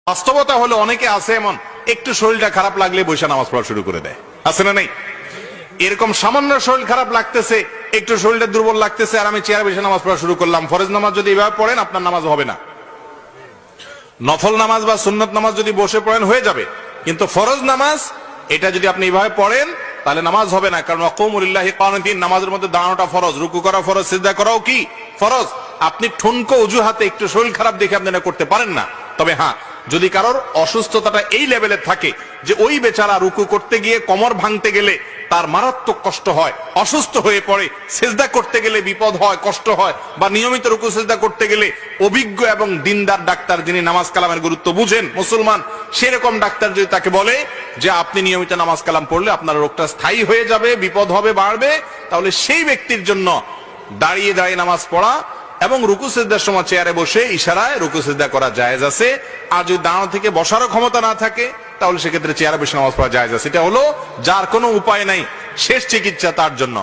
বাস্তবতা হলো অনেকে আছে এমন একটু শরীরটা খারাপ লাগলে বৈশা নামাজ পড়া শুরু করে দেয়, আছে না নাই? এরকম সামান্য শরীর খারাপ লাগতেছে, একটু শরীরটা দুর্বল লাগতেছে, আর আমি চেয়ারে বসে নামাজ পড়া শুরু করলাম। ফরজ নামাজ যদি এভাবে পড়েন আপনার নামাজ হবে না। নফল নামাজ বা সুন্নত নামাজ যদি বসে পড়েন হয়ে যাবে, কিন্তু ফরজ নামাজ এটা যদি আপনি এইভাবে পড়েন তাহলে নামাজ হবে না। কারণ ওয়াকুমু লিল্লাহি কানিতিন, নামাজের মধ্যে দাঁড়ানোটা ফরজ, রুকু করা ফরজ, সিজদা করাও কি ফরজ। আপনি ঠুনকো অজুহাতে একটু শরীর খারাপ দেখে আপনি এটা করতে পারেন না। তবে হ্যাঁ, যদি কারোর অসুস্থতাটা এই লেভেলে থাকে যে ওই বেচারা রুকু করতে গিয়ে কোমর ভাঙতে গেলে তার মারাত্মক কষ্ট হয়, অসুস্থ হয়ে পড়ে, সিজদা করতে গেলে বিপদ হয়, কষ্ট হয়, বা নিয়মিত রুকু সিজদা করতে গেলে অভিজ্ঞ এবং দিনদার ডাক্তার যিনি নামাজ কালামের গুরুত্ব বুঝেন মুসলমান, সেরকম ডাক্তার যদি তাকে বলে যে আপনি নিয়মিত নামাজ কালাম পড়লে আপনার রোগটা স্থায়ী হয়ে যাবে, বিপদ হবে, বাড়বে, তাহলে সেই ব্যক্তির জন্য দাঁড়িয়ে দাঁড়িয়ে নামাজ পড়া এবং রুকু সিজদার সময় চেয়ারে বসে ইশারায় রুকু সিজদা করা জায়েজ আছে। আর যদি দাঁড়ানো থেকে বসারও ক্ষমতা না থাকে তাহলে সেক্ষেত্রে চেয়ারে বসে নামাজ পড়া জায়েজ আছে। এটা হলো যার কোনো উপায় নাই, শেষ চিকিৎসা তার জন্য।